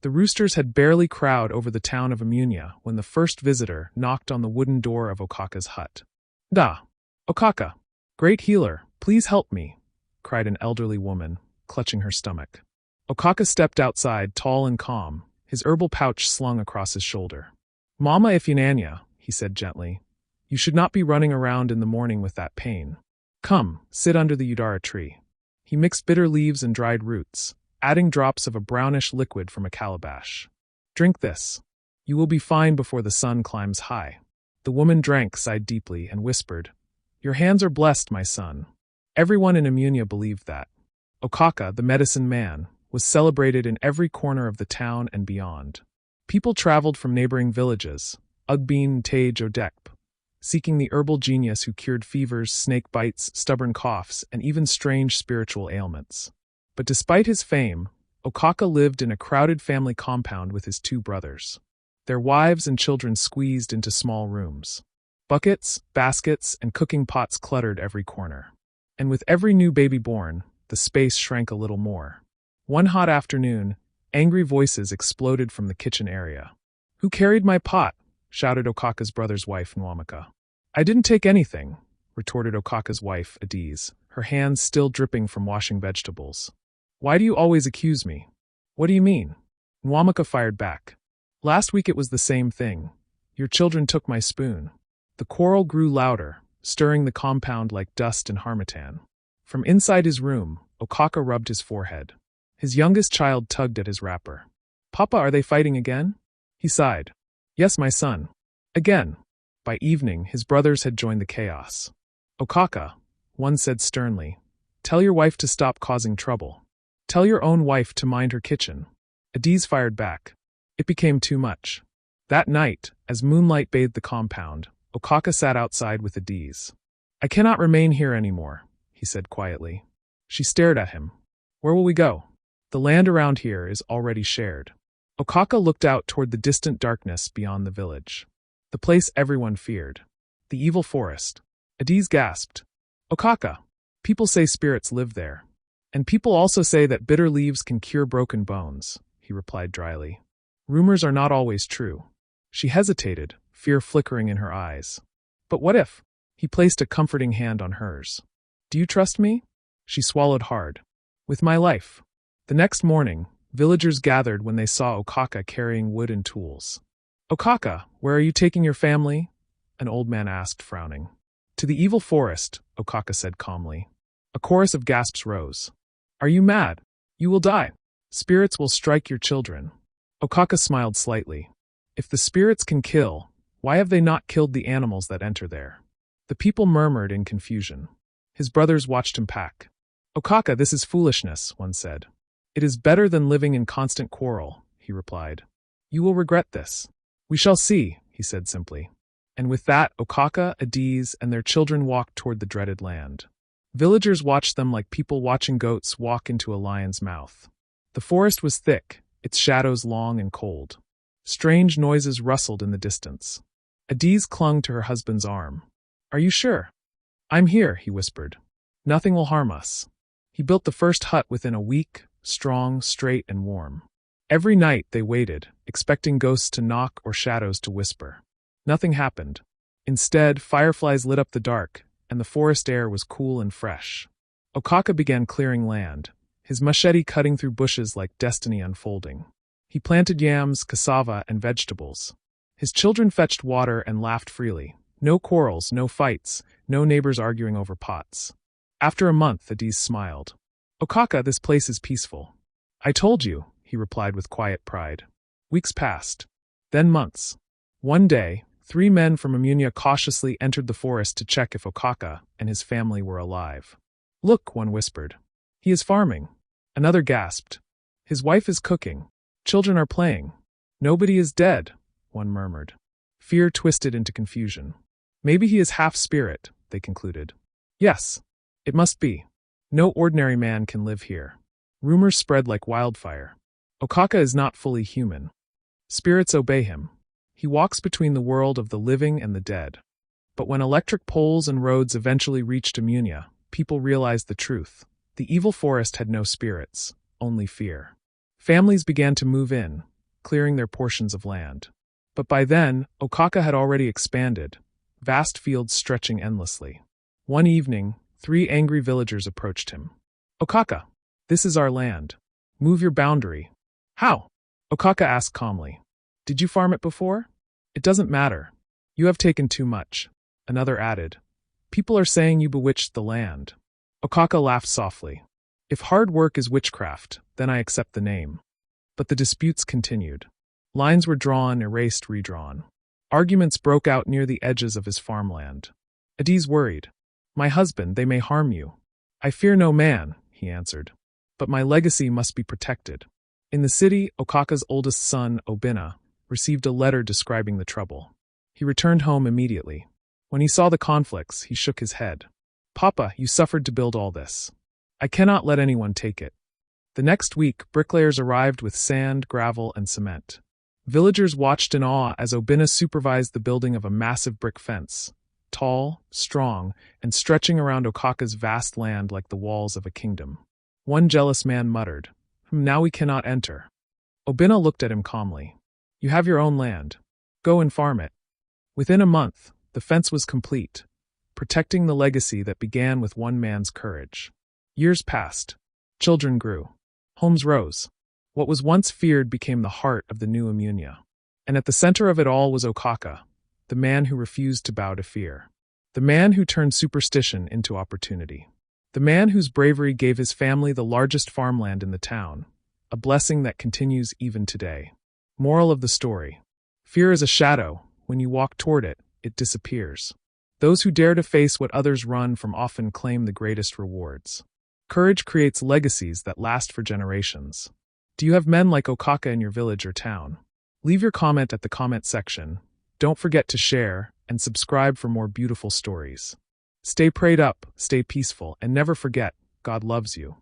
The roosters had barely crowed over the town of Amunia when the first visitor knocked on the wooden door of Okaka's hut. "Da! Okaka! Great healer, please help me," cried an elderly woman, clutching her stomach. Okaka stepped outside, tall and calm, his herbal pouch slung across his shoulder. "Mama Ifunanya," he said gently, "you should not be running around in the morning with that pain. Come, sit under the Udara tree." He mixed bitter leaves and dried roots, adding drops of a brownish liquid from a calabash. "Drink this. You will be fine before the sun climbs high." The woman drank, sighed deeply, and whispered, "Your hands are blessed, my son." Everyone in Amunia believed that. Okaka, the medicine man, was celebrated in every corner of the town and beyond. People traveled from neighboring villages, Ugbin, Tage, Odekp, seeking the herbal genius who cured fevers, snake bites, stubborn coughs, and even strange spiritual ailments. But despite his fame, Okaka lived in a crowded family compound with his two brothers. Their wives and children squeezed into small rooms. Buckets, baskets, and cooking pots cluttered every corner. And with every new baby born, the space shrank a little more. One hot afternoon, angry voices exploded from the kitchen area. "Who carried my pot?" shouted Okaka's brother's wife, Nwamaka. "I didn't take anything," retorted Okaka's wife, Adiz, her hands still dripping from washing vegetables. "Why do you always accuse me?" "What do you mean?" Nwamaka fired back. "Last week it was the same thing. Your children took my spoon." The quarrel grew louder, stirring the compound like dust in harmattan. From inside his room, Okaka rubbed his forehead. His youngest child tugged at his wrapper. "Papa, are they fighting again?" He sighed. "Yes, my son. Again." By evening, his brothers had joined the chaos. "Okaka," one said sternly, "tell your wife to stop causing trouble. Tell your own wife to mind her kitchen." Adiz fired back. It became too much. That night, as moonlight bathed the compound, Okaka sat outside with Adiz. "I cannot remain here anymore," he said quietly. She stared at him. "Where will we go?" "The land around here is already shared." Okaka looked out toward the distant darkness beyond the village. The place everyone feared. The evil forest. Adiz gasped. "Okaka, people say spirits live there. And people also say that bitter leaves can cure broken bones," he replied dryly. "Rumors are not always true." She hesitated, fear flickering in her eyes. "But what if?" He placed a comforting hand on hers. "Do you trust me?" She swallowed hard. "With my life." The next morning, villagers gathered when they saw Okaka carrying wood and tools. "Okaka, where are you taking your family?" an old man asked, frowning. "To the evil forest," Okaka said calmly. A chorus of gasps rose. "Are you mad? You will die. Spirits will strike your children." Okaka smiled slightly. "If the spirits can kill, why have they not killed the animals that enter there?" The people murmured in confusion. His brothers watched him pack. "Okaka, this is foolishness," one said. "It is better than living in constant quarrel," he replied. "You will regret this." "We shall see," he said simply. And with that, Okaka, Adiz, and their children walked toward the dreaded land. Villagers watched them like people watching goats walk into a lion's mouth. The forest was thick, its shadows long and cold. Strange noises rustled in the distance. Adiz clung to her husband's arm. "Are you sure?" "I'm here," he whispered. "Nothing will harm us." He built the first hut within a week, strong, straight, and warm. Every night they waited, expecting ghosts to knock or shadows to whisper. Nothing happened. Instead, fireflies lit up the dark, and the forest air was cool and fresh. Okaka began clearing land, his machete cutting through bushes like destiny unfolding. He planted yams, cassava, and vegetables. His children fetched water and laughed freely. No quarrels, no fights, no neighbors arguing over pots. After a month, Adiz smiled. "Okaka, this place is peaceful." "I told you," he replied with quiet pride. Weeks passed. Then months. One day, 3 men from Amunia cautiously entered the forest to check if Okaka and his family were alive. "Look," one whispered. "He is farming." Another gasped. "His wife is cooking. Children are playing. Nobody is dead," one murmured. Fear twisted into confusion. "Maybe he is half spirit," they concluded. "Yes, it must be. No ordinary man can live here." Rumors spread like wildfire. Okaka is not fully human. Spirits obey him. He walks between the world of the living and the dead. But when electric poles and roads eventually reached Amunia, people realized the truth. The evil forest had no spirits, only fear. Families began to move in, clearing their portions of land. But by then, Okaka had already expanded, vast fields stretching endlessly. One evening, 3 angry villagers approached him. Okaka, this is our land. Move your boundary. How? Okaka asked calmly. Did you farm it before? It doesn't matter. You have taken too much. Another added. People are saying you bewitched the land. Okaka laughed softly. If hard work is witchcraft, then I accept the name. But the disputes continued. Lines were drawn, erased, redrawn. Arguments broke out near the edges of his farmland. Adiz worried. My husband, they may harm you. I fear no man, he answered. But my legacy must be protected. In the city, Okaka's oldest son, Obina, received a letter describing the trouble. He returned home immediately. When he saw the conflicts, he shook his head. Papa, you suffered to build all this. I cannot let anyone take it. The next week, bricklayers arrived with sand, gravel, and cement. Villagers watched in awe as Obina supervised the building of a massive brick fence, tall, strong, and stretching around Okaka's vast land like the walls of a kingdom. One jealous man muttered, Now we cannot enter. Obina looked at him calmly. You have your own land. Go and farm it. Within a month, the fence was complete, protecting the legacy that began with one man's courage. Years passed. Children grew. Homes rose. What was once feared became the heart of the new Amunia. And at the center of it all was Okaka, the man who refused to bow to fear. The man who turned superstition into opportunity. The man whose bravery gave his family the largest farmland in the town, a blessing that continues even today. Moral of the story. Fear is a shadow. When you walk toward it, it disappears. Those who dare to face what others run from often claim the greatest rewards. Courage creates legacies that last for generations. Do you have men like Okaka in your village or town? Leave your comment at the comment section. Don't forget to share and subscribe for more beautiful stories. Stay prayed up, stay peaceful, and never forget, God loves you.